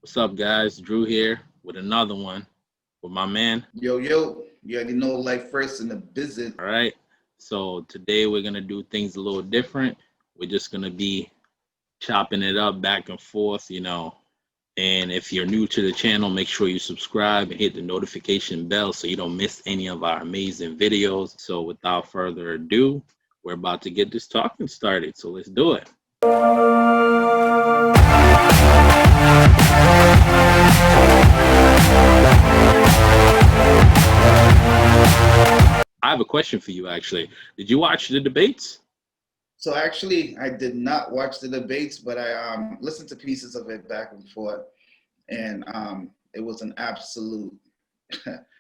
What's up, guys? Drew here with another one with my man. Yo, yo, you already know life first in the business. All right. So today we're gonna do things a little different. We're just gonna be chopping it up back and forth. And if you're new to the channel, make sure you subscribe and hit the notification bell so you don't miss any of our amazing videos. So without further ado, we're about to get this talking started. So let's do it. I have a question for you, actually. Did you watch the debates? So actually, I did not watch the debates, but I listened to pieces of it back and forth, and it was an absolute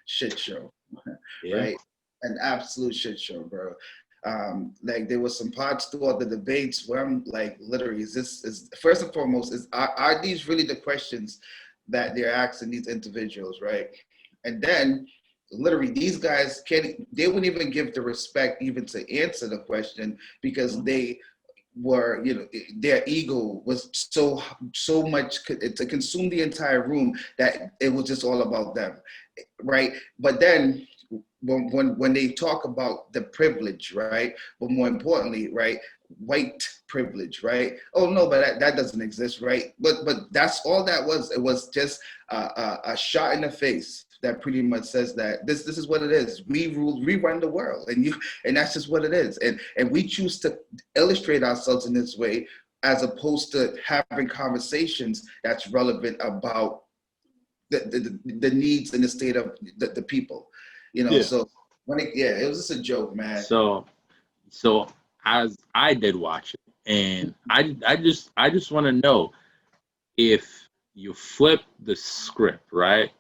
shit show, Yeah. right? An absolute shit show, bro. Like there was some parts throughout the debates where I'm like, literally, is first and foremost, are these really the questions that they're asking these individuals, right? And then literally these guys can't they wouldn't even give the respect even to answer the question because they were, their ego was so much to consume the entire room that it was just all about them, right? But then when they talk about the privilege, right? But more importantly, right, white privilege, right? Oh no, but that doesn't exist, right? But that's all that was. It was just a shot in the face that pretty much says that this is what it is. We run the world, and that's just what it is. And we choose to illustrate ourselves in this way as opposed to having conversations that's relevant about the needs and the state of the people, Yeah. so yeah, it was just a joke, man. So so as I did watch it, and I just want to know if you flip the script, right?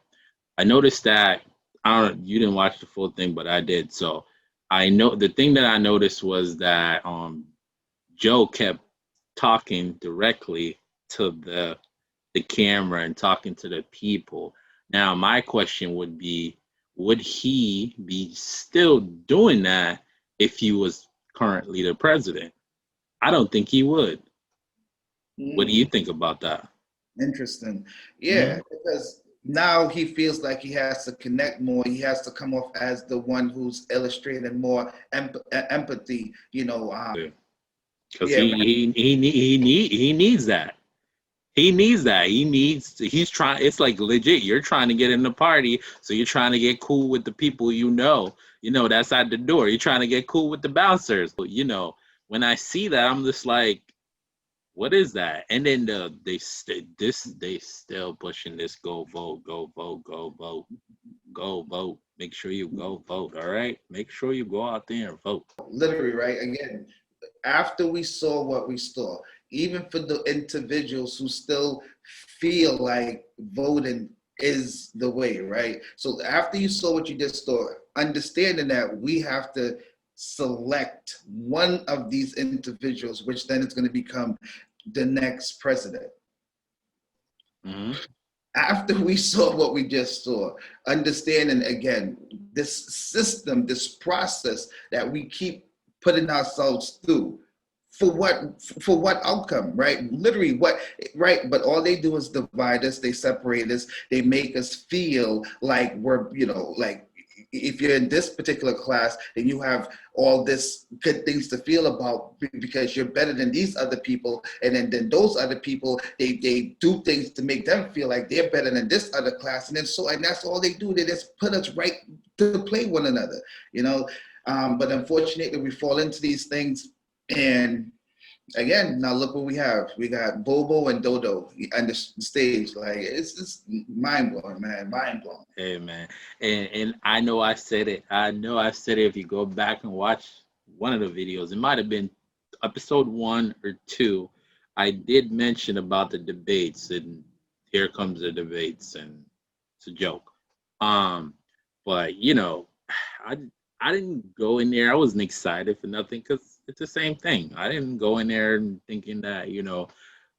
I noticed that I don't you didn't watch the full thing, but I did. So I know the thing that I noticed was that Joe kept talking directly to the camera and talking to the people. Now my question would be, would he be still doing that if he was currently the president? I don't think he would. What do you Mm, think about that? interesting. Hmm. Yeah, because now he feels like he has to connect more. He has to come off as the one who's illustrating more empathy. Because Yeah, he needs that. He needs that. He's trying. It's like legit. You're trying to get in the party, so you're trying to get cool with the people you know. That's at the door. You're trying to get cool with the bouncers. When I see that, I'm just like, what is that? And then they still pushing this go vote, go vote, go vote, go vote. Make sure you go vote. All right. Make sure you go out there and vote. literally, right? Again, after we saw what we saw, even for the individuals who still feel like voting is the way, right? So after you saw what you just saw, understanding that we have to select one of these individuals, which then is going to become the next president. Hmm. After we saw what we just saw, understanding again this system, this process that we keep putting ourselves through, for what outcome, right? Literally what, right? But all they do is divide us, they separate us, they make us feel like we're, like if you're in this particular class, then you have all this good things to feel about because you're better than these other people, and then those other people, they do things to make them feel like they're better than this other class, and that's all they do. They just put us right to play one another, you know. But unfortunately, we fall into these things, and again, now look what we have. We got Bobo and Dodo on the stage. Like it's just mind blowing, man. Mind blowing. Hey man, and I know I said it. I know I said it. If you go back and watch one of the videos, it might have been episode 1 or 2. I did mention about the debates, and here comes the debates, and it's a joke. Um, but I I didn't go in there. I wasn't excited for nothing because it's the same thing. I didn't go in there and thinking that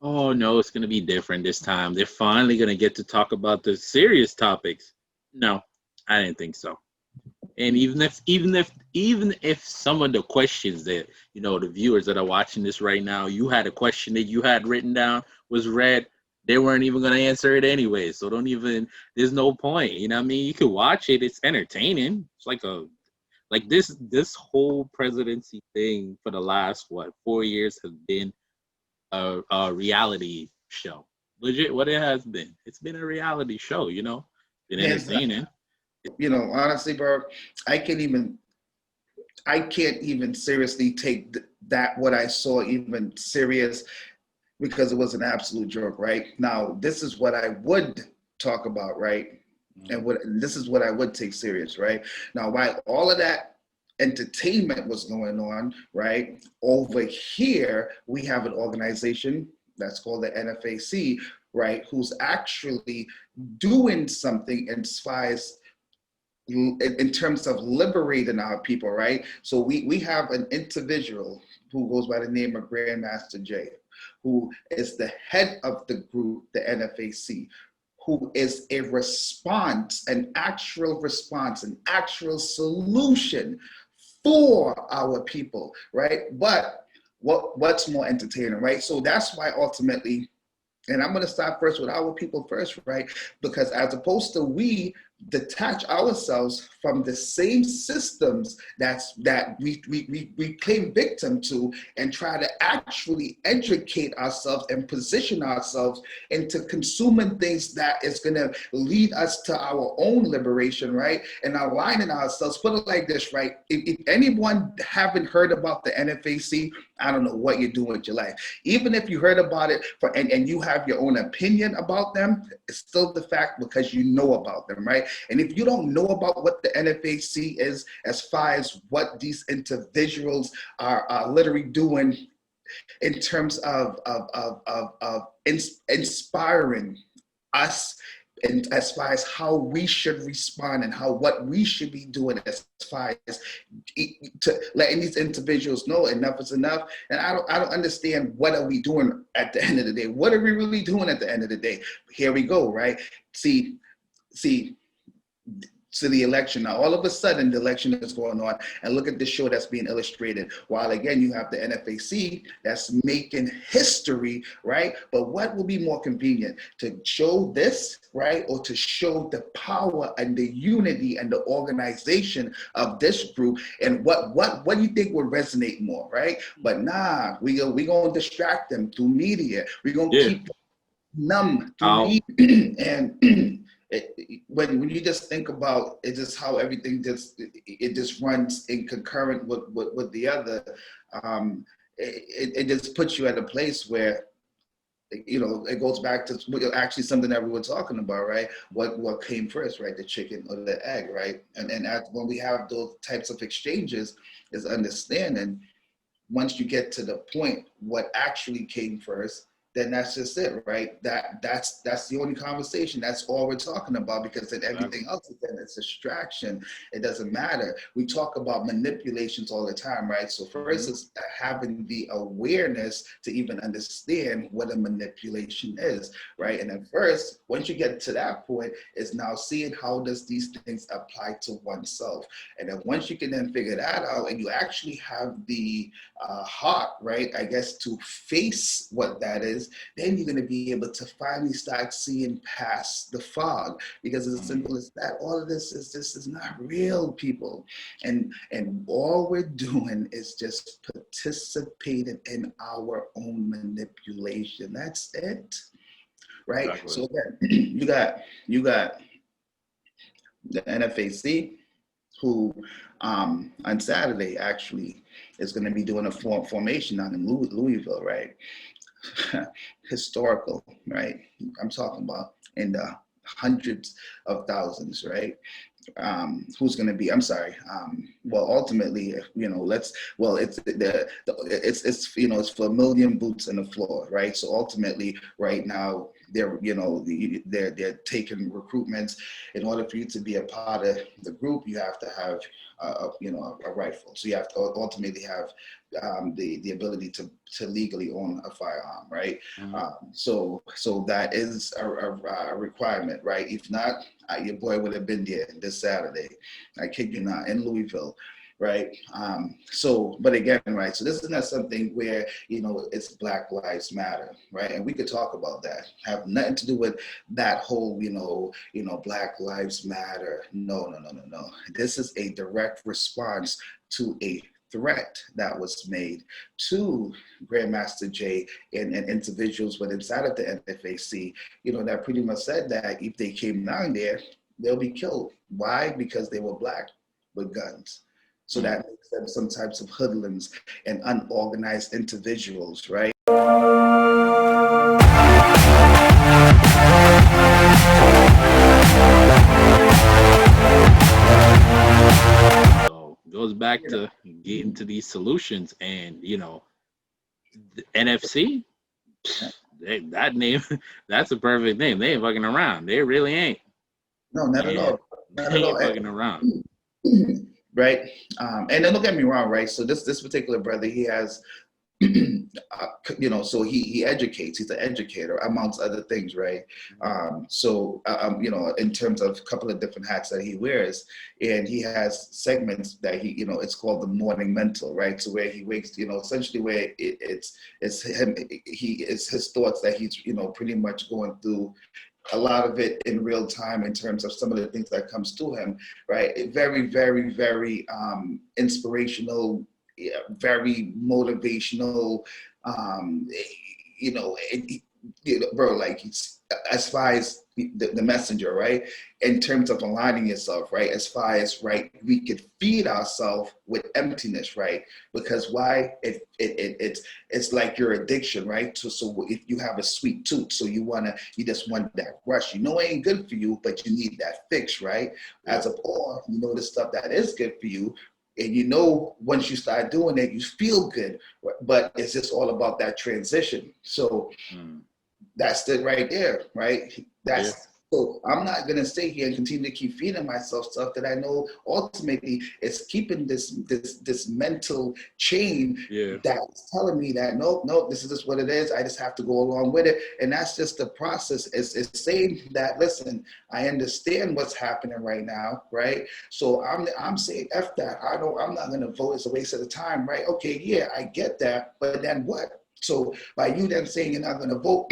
oh no, it's gonna be different this time. They're finally gonna get to talk about the serious topics. No, I didn't think so. And even if some of the questions that the viewers that are watching this right now, you had a question that you had written down was read, they weren't even gonna answer it anyway. So don't even. There's no point. You know what I mean? You can watch it. It's entertaining. It's like this whole presidency thing for the last 4 years has been a reality show. Legit, what it has been. It's been a reality show. Been Hands down. entertaining. Honestly, bro, I can't even seriously take that what I saw even serious, because it was an absolute joke, right? Now, this is what I would talk about, right? And this is what I would take serious, right? Now, while all of that entertainment was going on, right? Over here, we have an organization that's called the NFAC, right? Who's actually doing something as far as in terms of liberating our people, right? So we have an individual who goes by the name of Grandmaster Jay, who is the head of the group, the NFAC, who is a response, an actual response, an actual solution for our people, right? But what's more entertaining, right? So that's why ultimately, and I'm going to start first with our people first, right? Because as opposed to we detach ourselves from the same systems that we claim victim to, and try to actually educate ourselves and position ourselves into consuming things that is going to lead us to our own liberation, right? And aligning ourselves. Put it like this, right? If anyone haven't heard about the NFAC, I don't know what you're doing with your life. Even if you heard about it and you have your own opinion about them, it's still the fact because you know about them, right? And if you don't know about what the NFAC is, as far as what these individuals are literally doing in terms of inspiring us, and as far as how we should respond and what we should be doing, as far as to letting these individuals know enough is enough. And I don't understand, what are we doing at the end of the day? What are we really doing at the end of the day? Here we go, right? See, to the election. Now, all of a sudden, the election is going on, and look at the show that's being illustrated. While again, you have the NFAC that's making history, right? But what will be more convenient, to show this, right, or to show the power and the unity and the organization of this group? And what do you think would resonate more, right? But nah, we gonna distract them through media. We're gonna keep them numb through media, and when you just think about it, just how everything just runs in concurrent with the other, it just puts you at a place where it goes back to actually something that we were talking about, right? What came first, right? The chicken or the egg, right? And when we have those types of exchanges, is understanding, once you get to the point what actually came first, then that's just it, right? That's the only conversation. That's all we're talking about, because then everything else is then it's distraction. It doesn't matter. We talk about manipulations all the time, right? So first is having the awareness to even understand what a manipulation is, right? And then first, once you get to that point, is now seeing how does these things apply to oneself. And then once you can then figure that out, and you actually have the heart, right, I guess, to face what that is, then you're going to be able to finally start seeing past the fog, because it's as simple as that. All of this is not real, people, and all we're doing is just participating in our own manipulation. That's it, right? Exactly. So again, you got the NFAC, who on Saturday actually is going to be doing a formation down in Louisville, right? Historical, right? I'm talking about in the hundreds of thousands, right? Who's going to be? I'm sorry. Well, ultimately, it's for a million boots in the floor, right? So ultimately, right now, they're, you know, they're taking recruitments. In order for you to be a part of the group, you have to have you know, a rifle. So you have to ultimately have the ability to legally own a firearm, right? So that is a requirement, right? If not, your boy would have been there this Saturday. I kid you not, in Louisville. Right. So, but again, right. So this is not something where, you know, it's Black Lives Matter, right? And we could talk about that. Have nothing to do with that whole, you know, Black Lives Matter. No. This is a direct response to a threat that was made to Grandmaster Jay and individuals within inside of the NFAC, you know, that pretty much said that if they came down there, they'll be killed. Why? Because they were Black with guns. So that makes them some types of hoodlums and unorganized individuals, right? So it goes back to getting to these solutions, and you know, the NFC, that name, that's a perfect name. They ain't fucking around. They really ain't. No, not at all. Not They at ain't all. fucking around. Right. And then don't get me wrong, right? So this particular brother, he has, you know, so he educates. He's an educator amongst other things, right? You know, in terms of a couple of different hats that he wears, and he has segments that he, you know, it's called the morning mental, right? So where he wakes, you know, essentially where it's him, it's his thoughts that he's, you know, pretty much going through a lot of it in real time in terms of some of the things that comes to him, right? Very, very, very inspirational, very motivational, you know, bro, like it's, as far as the messenger, right? In terms of aligning yourself, right? As far as, right, we could feed ourselves with emptiness, right? Because why? It's like your addiction, right? So if you have a sweet tooth, so you just want that rush. You know it ain't good for you, but you need that fix, right? As of or you know the stuff that is good for you, and you know once you start doing it, you feel good. But it's just all about that transition. So that's it right there, right? So I'm not gonna stay here and continue to keep feeding myself stuff that I know ultimately is keeping this mental chain that's telling me that nope, this is just what it is. I just have to go along with it, and that's just the process. It's saying that listen, I understand what's happening right now, right? So I'm saying F that. I'm not gonna vote. It's a waste of the time, right? Okay, yeah, I get that, but then what? So by you then saying you're not gonna vote.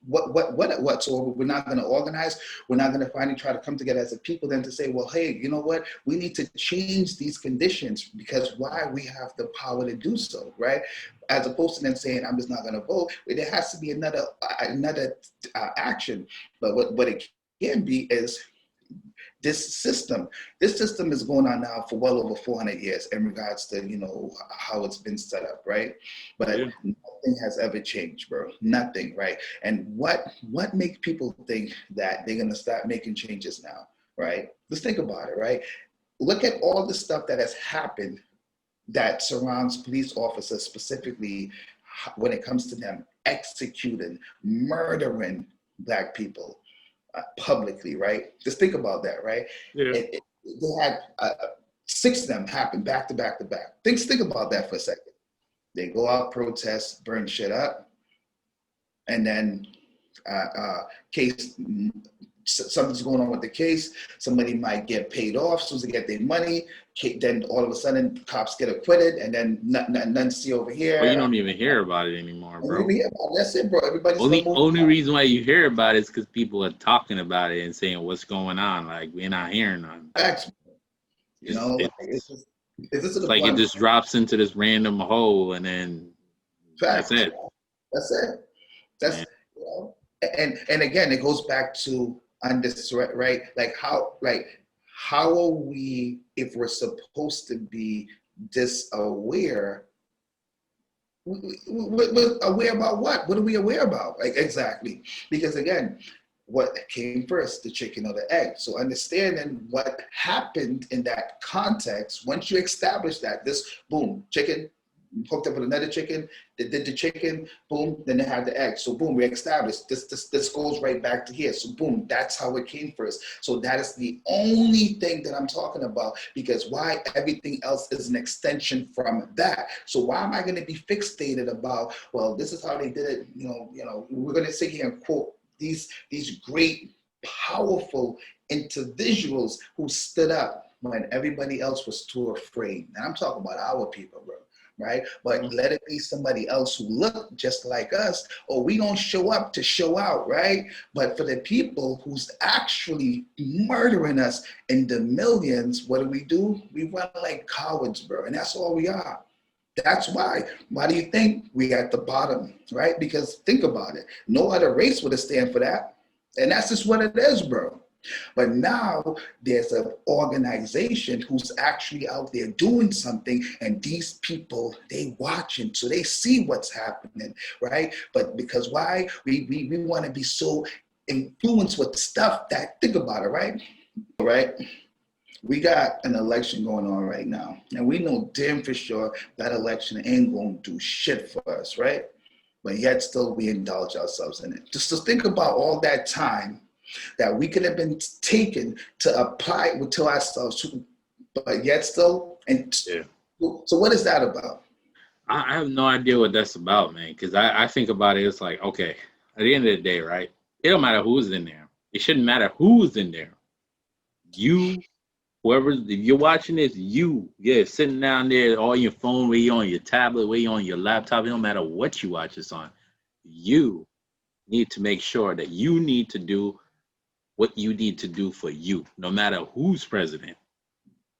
What? So we're not going to organize. We're not going to finally try to come together as a people then to say, well, hey, you know what? We need to change these conditions because why? We have the power to do so, right? As opposed to then saying, I'm just not going to vote. There has to be another action. But what it can be is this system is going on now for well over 400 years in regards to, you know, how it's been set up, right? But nothing has ever changed, bro. Nothing, right? And what makes people think that they're going to start making changes now, right? Let's think about it, right? Look at all the stuff that has happened that surrounds police officers, specifically when it comes to them executing, murdering Black people publicly, right? Just think about that, right? They had 6 of them happen back to back to back. Think about that for a second. They go out, protest, burn shit up, and then case, something's going on with the case. Somebody might get paid off, so they get their money. Then all of a sudden, cops get acquitted, and then nothing see over here. Well, you don't even hear about it anymore, bro. That's it, bro. Everybody's only reason why you hear about it is because people are talking about it and saying what's going on. Like we're not hearing nothing. You know, it's like it just drops into this random hole, and then that's it. That's it. That's you know, and again, it goes back to understand, right? Like how are we, if we're supposed to be this aware? We're aware about what? What are we aware about? Like exactly, because again, what came first, the chicken or the egg? So understanding what happened in that context, once you establish that, this boom, chicken, hooked up with another chicken. They did the chicken, boom. Then they had the egg. So boom, we established this goes right back to here. So boom, that's how it came first. So that is the only thing that I'm talking about, because why everything else is an extension from that. So why am I going to be fixated about, well, this is how they did it? We're going to sit here and quote these great, powerful individuals who stood up when everybody else was too afraid. And I'm talking about our people, bro. Right? But let it be somebody else who look just like us, or we don't show up to show out, right? But for the people who's actually murdering us in the millions, what do? We run like cowards, bro. And that's all we are. That's why. Why do you think we at the bottom, right? Because think about it. No other race would have stand for that. And that's just what it is, bro. But now there's an organization who's actually out there doing something, and these people, they watching, so they see what's happening, right? But because why? We want to be so influenced with stuff that, think about it, right? Right? We got an election going on right now, and we know damn for sure that election ain't going to do shit for us, right? But yet still we indulge ourselves in it. Just to think about all that time that we could have been taken to apply it to ourselves, but yet still. And yeah. So what is that about? I have no idea what that's about, man, because I think about it, it's like, okay, at the end of the day, right, it don't matter who's in there. It shouldn't matter who's in there. You, if you're watching this, sitting down there, on your phone, where you on your tablet, where you on your laptop, it don't matter what you watch this on. You need to make sure that you need to do what you need to do for you, no matter who's president,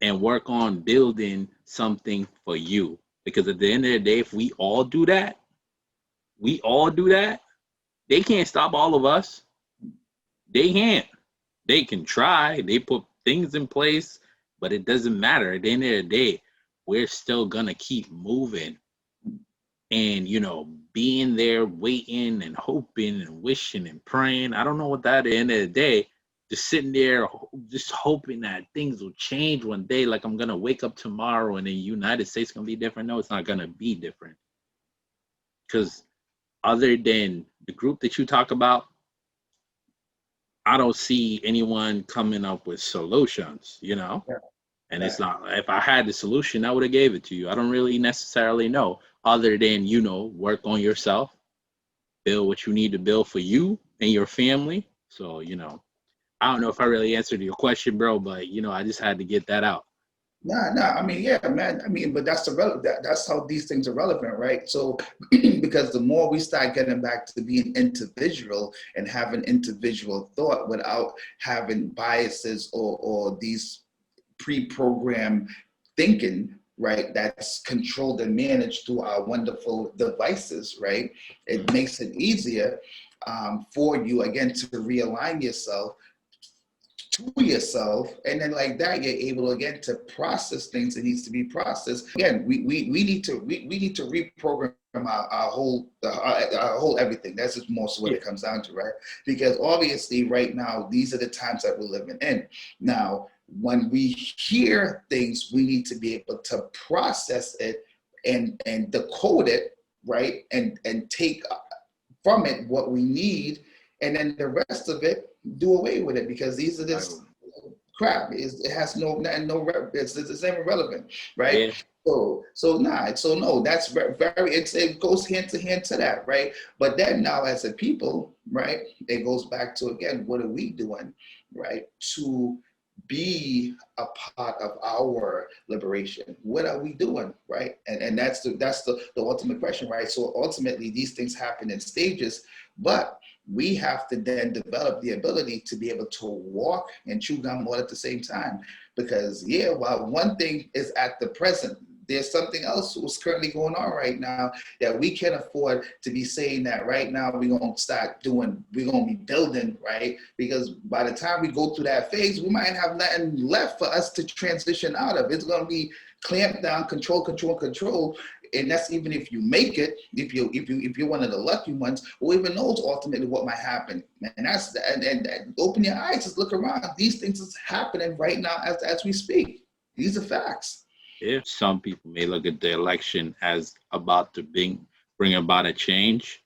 and work on building something for you. Because at the end of the day, if we all do that, they can't stop all of us. They can't. They can try. They put things in place, but it doesn't matter. At the end of the day, we're still gonna keep moving. And, being there, waiting and hoping and wishing and praying. I don't know what that, at the end of the day, just sitting there, just hoping that things will change one day. Like I'm going to wake up tomorrow and the United States is going to be different. No, it's not going to be different. Because other than the group that you talk about, I don't see anyone coming up with solutions, Yeah. And it's not, if I had the solution, I would have gave it to you. I don't really necessarily know, other than, work on yourself, build what you need to build for you and your family. So, I don't know if I really answered your question, bro, but, I just had to get that out. Nah. I mean, yeah, man. I mean, but that's that's how these things are relevant, right? So, because the more we start getting back to being individual and having individual thought without having biases or these pre-programmed thinking, right, that's controlled and managed through our wonderful devices, right, it makes it easier for you, again, to realign yourself to yourself, and then like that you're able again to process things that needs to be processed. Again, we need to reprogram our whole everything. That's just most of what it comes down to, right? Because obviously right now these are the times that we're living in now. When we hear things, we need to be able to process it and decode it, right, and take from it what we need, and then the rest of it do away with it, because these are this crap. It has no it's irrelevant, right? Yeah. So no, that's very it goes hand to hand to that, right? But then now as a people, right, it goes back to, again, what are we doing, right, to be a part of our liberation? What are we doing, right? And that's the ultimate question, right? So ultimately these things happen in stages, but we have to then develop the ability to be able to walk and chew gum all at the same time. Because while one thing is at the present, there's something else what's currently going on right now that we can't afford to be saying that right now we're going to be building, right? Because by the time we go through that phase, we might have nothing left for us to transition out of. It's going to be clamped down, control. And that's even if you make it, if you're one of the lucky ones, who even knows ultimately what might happen. And open your eyes, just look around. These things is happening right now as we speak. These are facts. If some people may look at the election as about to bring about a change,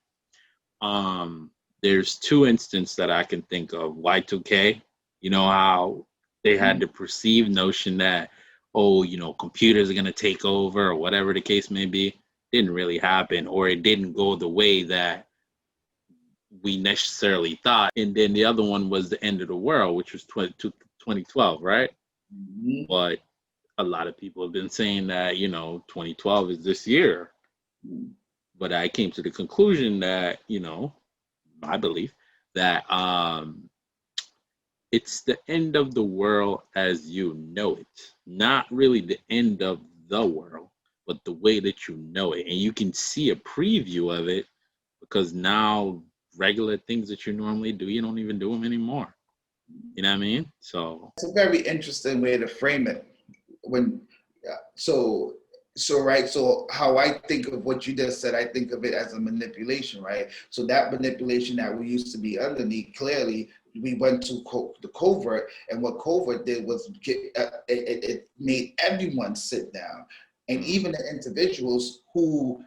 there's two instances that I can think of. Y2K, you know how they had the perceived notion that, oh, computers are going to take over or whatever the case may be. Didn't really happen, or it didn't go the way that we necessarily thought. And then the other one was the end of the world, which was 2012, right? Mhm. But a lot of people have been saying that, 2012 is this year. But I came to the conclusion that, my belief that it's the end of the world as you know it, not really the end of the world, but the way that you know it. And you can see a preview of it because now regular things that you normally do, you don't even do them anymore. You know what I mean? So It's a very interesting way to frame it. When so right, so how I think of what you just said, I think of it as a manipulation, right? So that manipulation that we used to be underneath, clearly we went to the covert, and what covert did was it made everyone sit down, and even the individuals who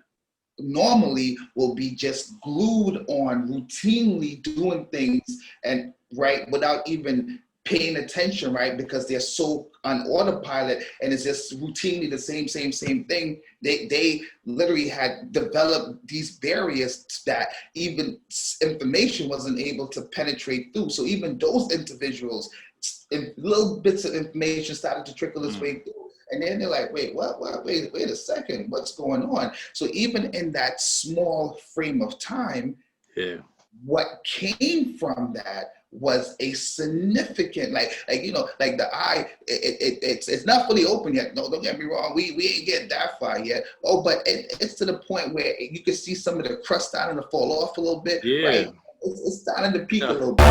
normally will be just glued on routinely doing things and right without even paying attention, right? Because they're so on autopilot and it's just routinely the same thing. They literally had developed these barriers that even information wasn't able to penetrate through. So even those individuals, little bits of information started to trickle its way through. And then they're like, wait, what? Wait a second, what's going on? So even in that small frame of time, yeah, what came from that was a significant, like the eye. It's not fully open yet. No, don't get me wrong. We ain't get that far yet. Oh, but it's to the point where you can see some of the crust starting to fall off a little bit, yeah. right? It's starting to peak a little bit.